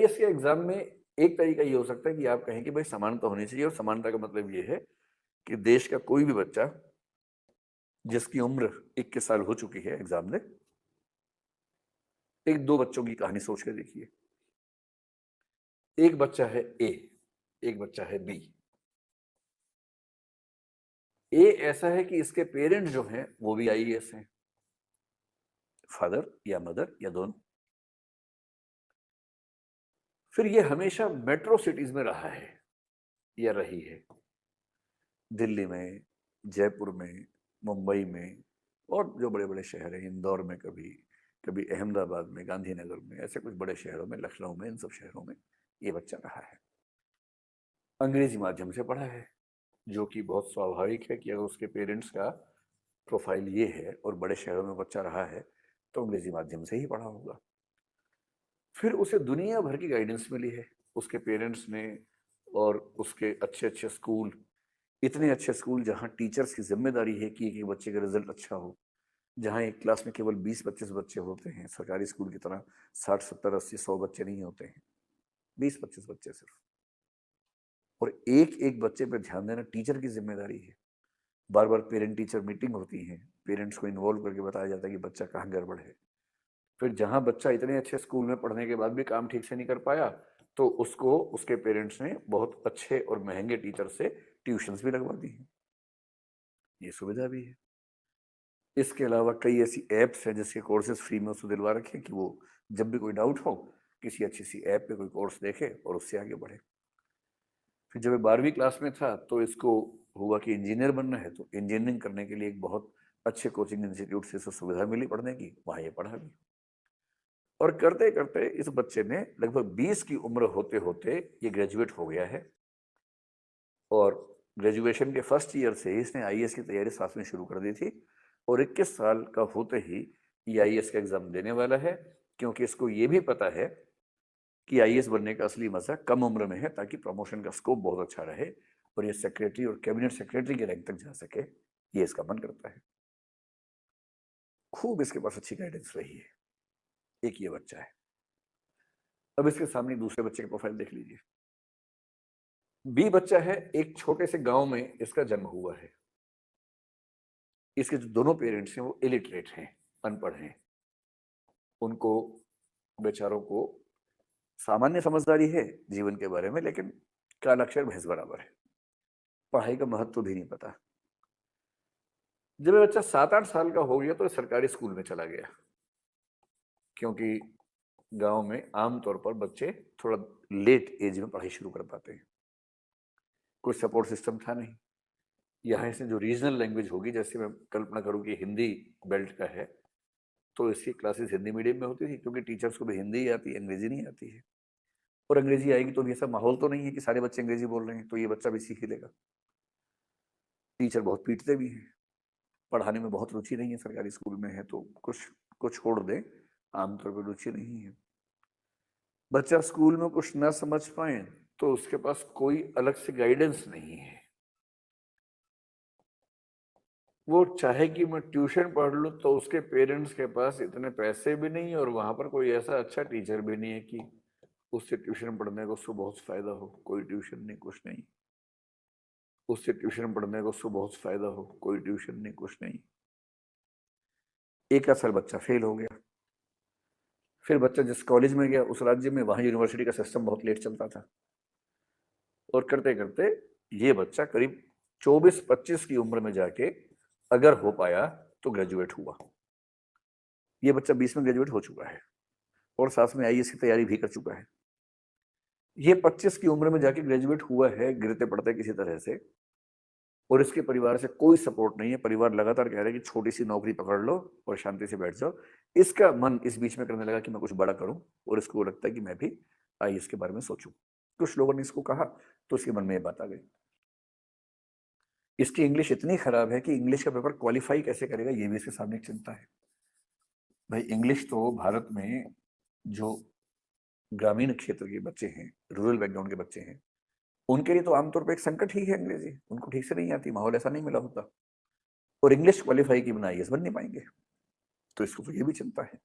IAS के exam में एक तरीका ये हो सकता है कि आप कहें कि भाई समानता होनी चाहिए, और समानता का मतलब ये है कि देश का कोई भी बच्चा जिसकी उम्र 21 साल हो चुकी है एग्जाम दे, एक दो बच्चों की कहानी सोच के देखिए। एक बच्चा है ए, एक बच्चा है बी। ए ऐसा है कि इसके पेरेंट्स जो हैं वो भी आईएएस हैं, फादर या मदर या दोनों। फिर ये हमेशा मेट्रो सिटीज में रहा है या रही है, दिल्ली में, जयपुर में, मुंबई में, और जो बड़े बड़े शहर हैं, इंदौर में, कभी कभी अहमदाबाद में, गांधीनगर में, ऐसे कुछ बड़े शहरों में, लखनऊ में, इन सब शहरों में ये बच्चा रहा है। अंग्रेजी माध्यम से पढ़ा है, जो कि बहुत स्वाभाविक है कि अगर उसके पेरेंट्स का प्रोफाइल ये है और बड़े शहरों में बच्चा रहा है तो अंग्रेजी माध्यम से ही पढ़ा होगा। फिर उसे दुनिया भर की गाइडेंस मिली है उसके पेरेंट्स ने, और उसके अच्छे अच्छे स्कूल, इतने अच्छे स्कूल जहाँ टीचर्स की जिम्मेदारी है कि एक बच्चे का रिजल्ट अच्छा हो, जहाँ एक क्लास में केवल 20-25 बच्चे होते हैं, सरकारी स्कूल की तरह 60-70-80-100 बच्चे नहीं होते हैं, 20-25 बच्चे सिर्फ, और एक एक बच्चे पर ध्यान देना टीचर की जिम्मेदारी है। बार बार पेरेंट टीचर मीटिंग होती है, पेरेंट्स को इन्वॉल्व करके बताया जाता है कि बच्चा कहाँ गड़बड़ है। फिर जहाँ बच्चा इतने अच्छे स्कूल में पढ़ने के बाद भी काम ठीक से नहीं कर पाया तो उसको उसके पेरेंट्स ने बहुत अच्छे और महंगे टीचर से ट्यूशंस भी लगवा दी हैं, ये सुविधा भी है। इसके अलावा कई ऐसी ऐप्स हैं जिसके कोर्सेज फ्री में उसको दिलवा रखे कि वो जब भी कोई डाउट हो किसी अच्छी सी ऐप पे कोई कोर्स देखे और उससे आगे बढ़े। फिर जब 12वीं क्लास में था तो इसको हुआ कि इंजीनियर बनना है, तो इंजीनियरिंग करने के लिए एक बहुत अच्छे कोचिंग इंस्टीट्यूट से इसे सुविधा मिली पढ़ने की, वहाँ ये पढ़ा भी। और करते करते इस बच्चे ने लगभग 20 की उम्र होते होते ये ग्रेजुएट हो गया है, और ग्रेजुएशन के फर्स्ट ईयर से ही इसने आईएएस की तैयारी साथ में शुरू कर दी थी, और 21 साल का होते ही ये आईएएस का एग्जाम देने वाला है, क्योंकि इसको ये भी पता है कि आईएएस बनने का असली मजा कम उम्र में है, ताकि प्रमोशन का स्कोप बहुत अच्छा रहे और ये सेक्रेटरी और कैबिनेट सेक्रेटरी के रैंक तक जा सके, ये इसका मन करता है। खूब इसके पास अच्छी गाइडेंस रही है। एक ये बच्चा है। अब इसके सामने दूसरे बच्चे का प्रोफाइल देख लीजिए। बी बच्चा है, एक छोटे से गांव में इसका जन्म हुआ है। इसके जो दोनों पेरेंट्स हैं वो इलिटरेट हैं, अनपढ़ हैं। उनको बेचारों को सामान्य समझदारी है जीवन के बारे में, लेकिन काला अक्षर भैंस बराबर है, पढ़ाई का महत्व भी नहीं पता। जब ये बच्चा 7-8 साल का हो गया तो सरकारी स्कूल में चला गया, क्योंकि गांव में आमतौर पर बच्चे थोड़ा लेट एज में पढ़ाई शुरू कर पाते हैं, कोई सपोर्ट सिस्टम था नहीं। यहाँ से जो रीजनल लैंग्वेज होगी, जैसे मैं कल्पना करूँ कि हिंदी बेल्ट का है तो इसकी क्लासेस हिंदी मीडियम में होती थी, क्योंकि टीचर्स को भी हिंदी ही आती है, अंग्रेजी नहीं आती है। और अंग्रेजी आएगी तो भी ऐसा माहौल तो नहीं है कि सारे बच्चे अंग्रेजी बोल रहे हैं, तो ये बच्चा भी सीख ही लेगा। टीचर बहुत पीटते भी हैं, पढ़ाने में बहुत रुचि नहीं है, सरकारी स्कूल में है तो कुछ कुछ छोड़ दें, आमतौर पर रुचि नहीं है। बच्चा स्कूल में कुछ ना समझ पाए तो उसके पास कोई अलग से गाइडेंस नहीं है। वो चाहे कि मैं ट्यूशन पढ़ लूँ तो उसके पेरेंट्स के पास इतने पैसे भी नहीं, और वहां पर कोई ऐसा अच्छा टीचर भी नहीं है कि उससे ट्यूशन पढ़ने को उसको बहुत फायदा हो। कोई ट्यूशन नहीं, कुछ नहीं। उससे ट्यूशन पढ़ने को उसको बहुत फायदा हो, कोई ट्यूशन नहीं, कुछ नहीं। एक साल बच्चा फेल हो गया। फिर बच्चा जिस कॉलेज में गया उस राज्य में, वहां यूनिवर्सिटी का सिस्टम बहुत लेट चलता था, और करते करते ये बच्चा करीब 24-25 की उम्र में जाके अगर हो पाया तो ग्रेजुएट हुआ। ये बच्चा 20 में ग्रेजुएट हो चुका है और साथ में आईएएस की तैयारी भी कर चुका है। ये 25 की उम्र में जाके ग्रेजुएट हुआ है गिरते पड़ते किसी तरह से, और इसके परिवार से कोई सपोर्ट नहीं है। परिवार लगातार कह रहे हैं कि छोटी सी नौकरी पकड़ लो और शांति से बैठ जाओ। इसका मन इस बीच में करने लगा कि मैं कुछ बड़ा करूं, और इसको लगता है कि मैं भी आईएएस के बारे में सोचूं। कुछ लोगों ने इसको कहा तो उसके मन में ये बात आ गई। इसकी इंग्लिश इतनी खराब है कि इंग्लिश का पेपर क्वालिफाई कैसे करेगा, ये भी इसके सामने एक चिंता है। भाई इंग्लिश तो भारत में जो ग्रामीण क्षेत्र के बच्चे हैं, रूरल बैकग्राउंड के बच्चे हैं, उनके लिए तो आमतौर पर एक संकट ही है अंग्रेजी। उनको ठीक से नहीं आती, माहौल ऐसा नहीं मिला होता, और इंग्लिश क्वालिफाई की बिना आईएएस बन नहीं पाएंगे। तो इसको तो ये भी चिंता है।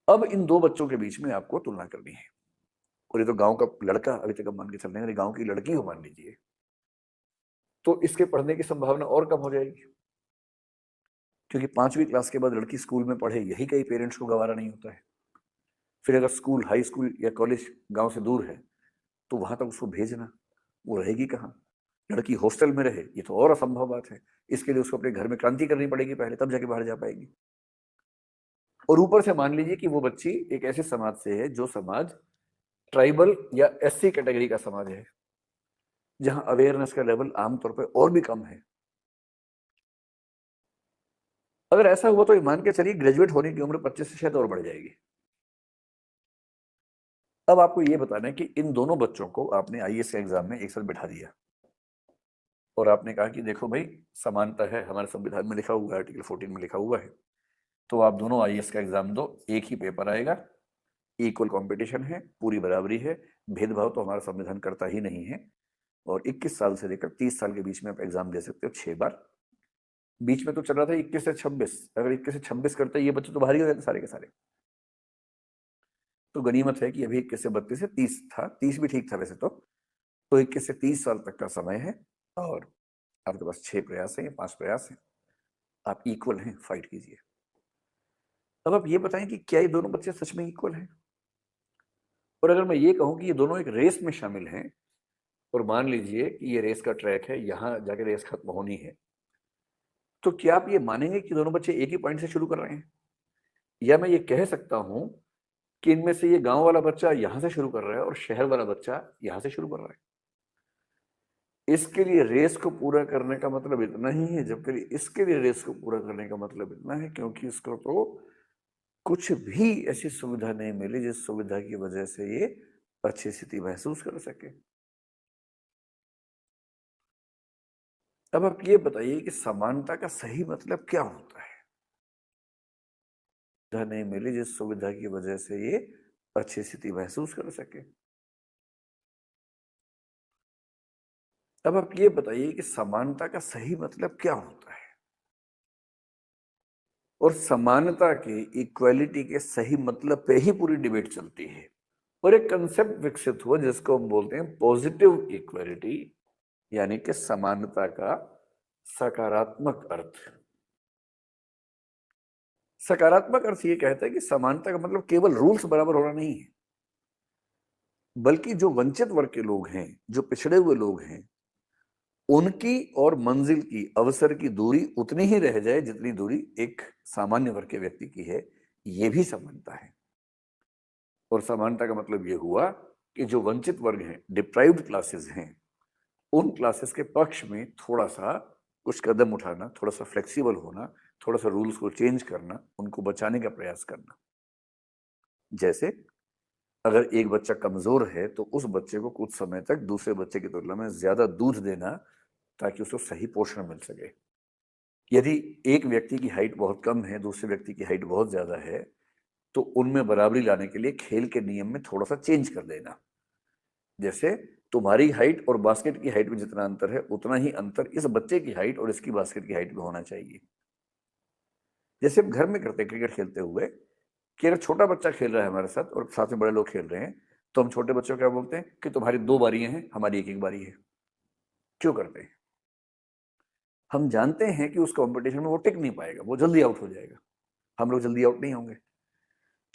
अब इन दो बच्चों के बीच में आपको तुलना करनी है। और ये तो गांव का लड़का, अभी तक हम मान के चल रहे हैं, गांव की लड़की हो मान लीजिए, तो इसके पढ़ने की संभावना और कम हो जाएगी, क्योंकि 5वीं क्लास के बाद लड़की स्कूल में पढ़े, यही कई पेरेंट्स को गवारा नहीं होता है। फिर अगर स्कूल, हाई स्कूल या कॉलेज गांव से दूर है, तो वहां तक उसको भेजना, वो रहेगी कहाँ? लड़की हॉस्टल में रहे, ये तो और असंभव बात है। इसके लिए उसको अपने घर में क्रांति करनी पड़ेगी पहले, तब जाके बाहर जा पाएगी। और ऊपर से मान लीजिए कि वो बच्ची एक ऐसे समाज से है जो समाज ट्राइबल या एससी कैटेगरी का समाज है, जहां अवेयरनेस का लेवल आमतौर पर और भी कम है। अगर ऐसा हुआ तो मान के चलिए ग्रेजुएट होने की उम्र 25 से शायद और बढ़ जाएगी। अब आपको ये बताना है कि इन दोनों बच्चों को आपने आईएएस के एग्जाम में एक साथ बैठा दिया और आपने कहा कि देखो भाई, समानता है, हमारे संविधान में लिखा हुआ है, आर्टिकल 14 में लिखा हुआ है, तो आप दोनों आईएएस का एग्जाम दो, एक ही पेपर आएगा, इक्वल कंपटीशन है, पूरी बराबरी है, भेदभाव तो हमारा संविधान करता ही नहीं है। और 21 साल से लेकर 30 साल के बीच में आप एग्जाम दे सकते हो 6 बार। बीच में तो चल रहा था 21 से 26, अगर 21 से 26 करते ये बच्चे तो बाहर ही हो जाते सारे के सारे। तो गनीमत है कि अभी 21 से 32 से 30 था, 30 भी ठीक था वैसे तो 21 से 30 साल तक का समय है और आपके पास 6 प्रयास है या 5 प्रयास है, आप इक्वल हैं, फाइट कीजिए। अब आप ये बताएं कि क्या ये दोनों बच्चे सच में इक्वल हैं? और अगर मैं ये कहूं कि ये दोनों एक रेस में शामिल हैं, और मान लीजिए कि ये रेस का ट्रैक है, यहां जाके रेस खत्म होनी है, तो क्या आप ये मानेंगे कि दोनों बच्चे एक ही पॉइंट से शुरू कर रहे हैं? या मैं ये कह सकता हूं कि इनमें से ये गांव वाला बच्चा यहां से शुरू कर रहा है और शहर वाला बच्चा यहां से शुरू कर रहा है? इसके लिए रेस को पूरा करने का मतलब इतना ही है, जबकि इसके लिए रेस को पूरा करने का मतलब इतना है क्योंकि इसको तो कुछ भी ऐसी सुविधा नहीं मिली जिस सुविधा की वजह से ये अच्छी स्थिति महसूस कर सके। अब आप ये बताइए कि समानता का सही मतलब क्या होता है? सुविधा नहीं मिली जिस सुविधा की वजह से ये अच्छी स्थिति महसूस कर सके। अब आप ये बताइए कि समानता का सही मतलब क्या होता है? और समानता के, इक्वालिटी के सही मतलब पे ही पूरी डिबेट चलती है। और एक कंसेप्ट विकसित हुआ जिसको हम बोलते हैं पॉजिटिव इक्वालिटी, यानी कि समानता का सकारात्मक अर्थ। सकारात्मक अर्थ ये कहता है कि समानता का मतलब केवल रूल्स बराबर होना नहीं है, बल्कि जो वंचित वर्ग के लोग हैं, जो पिछड़े हुए लोग हैं, उनकी और मंजिल की, अवसर की दूरी उतनी ही रह जाए जितनी दूरी एक सामान्य वर्ग के व्यक्ति की है। ये भी समानता है। और समानता का मतलब ये हुआ कि जो वंचित वर्ग हैं, डिप्राइव्ड क्लासेस हैं, उन क्लासेस के पक्ष में थोड़ा सा कुछ कदम उठाना, थोड़ा सा फ्लेक्सिबल होना, थोड़ा सा रूल्स को चेंज करना, उनको बचाने का प्रयास करना। जैसे अगर एक बच्चा कमजोर है तो उस बच्चे को कुछ समय तक दूसरे बच्चे की तुलना में ज्यादा दूध देना, ताकि उसको सही पोषण मिल सके। यदि एक व्यक्ति की हाइट बहुत कम है, दूसरे व्यक्ति की हाइट बहुत ज्यादा है, तो उनमें बराबरी लाने के लिए खेल के नियम में थोड़ा सा चेंज कर देना। जैसे तुम्हारी हाइट और बास्केट की हाइट में जितना अंतर है, उतना ही अंतर इस बच्चे की हाइट और इसकी बास्केट की हाइट में होना चाहिए। जैसे हम घर में करते हैं क्रिकेट खेलते हुए, कि अगर छोटा बच्चा खेल रहा है हमारे साथ और साथ में बड़े लोग खेल रहे हैं, तो हम छोटे बच्चों को क्या बोलते हैं कि तुम्हारी 2 बारियां हैं, हमारी एक एक बारी है। क्यों करते हैं? हम जानते हैं कि उस कंपटीशन में वो टिक नहीं पाएगा, वो जल्दी आउट हो जाएगा, हम लोग जल्दी आउट नहीं होंगे।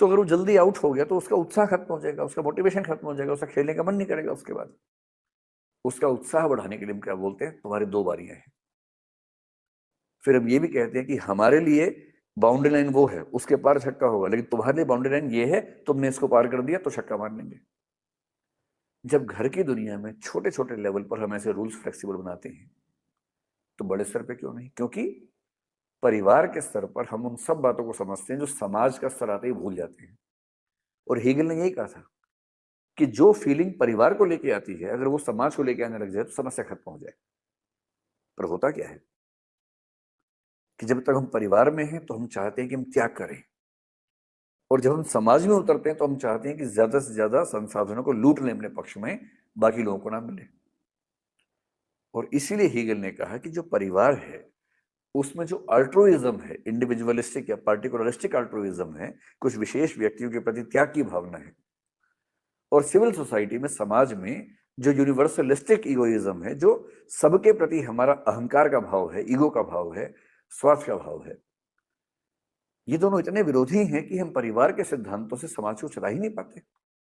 तो अगर वो जल्दी आउट हो गया तो उसका उत्साह खत्म हो जाएगा, उसका मोटिवेशन खत्म हो जाएगा, उसका खेलने का मन नहीं करेगा। उसके बाद उसका उत्साह बढ़ाने के लिए हम क्या बोलते हैं, तुम्हारी 2 बारियां हैं। फिर हम ये भी कहते हैं कि हमारे लिए बाउंड्री लाइन वो है, उसके पार छक्का होगा, लेकिन तुम्हारे लिए बाउंड्री लाइन ये है, तुमने इसको पार कर दिया तो छक्का मार लेंगे। जब घर की दुनिया में छोटे छोटे लेवल पर हम ऐसे रूल्स फ्लेक्सिबल बनाते हैं, तो बड़े स्तर पे क्यों नहीं? क्योंकि परिवार के स्तर पर हम उन सब बातों को समझते हैं जो समाज का स्तर आते ही भूल जाते हैं। और हेगल ने यही कहा था कि जो फीलिंग परिवार को लेके आती है, अगर वो समाज को लेके आने लग जाए तो समस्या खत्म हो जाए। पर होता क्या है कि जब तक हम परिवार में हैं तो हम चाहते हैं कि हम त्याग करें, और जब हम समाज में उतरते हैं तो हम चाहते हैं कि ज्यादा से ज्यादा संसाधनों को लूट लें अपने पक्ष में, बाकी लोगों को ना मिले। और इसीलिए हीगल ने कहा कि जो परिवार है उसमें जो अल्ट्रुइज्म है, इंडिविजुअलिस्टिक या पार्टिकुलरिस्टिक अल्ट्रुइज्म है, कुछ विशेष व्यक्तियों के प्रति त्याग की भावना है, और सिविल सोसाइटी में, समाज में जो यूनिवर्सलिस्टिक इगोइज्म है, जो सबके प्रति हमारा अहंकार का भाव है, ईगो का भाव है, स्वार्थ का भाव है, ये दोनों इतने विरोधी हैं कि हम परिवार के सिद्धांतों से समाज को चला ही नहीं पाते।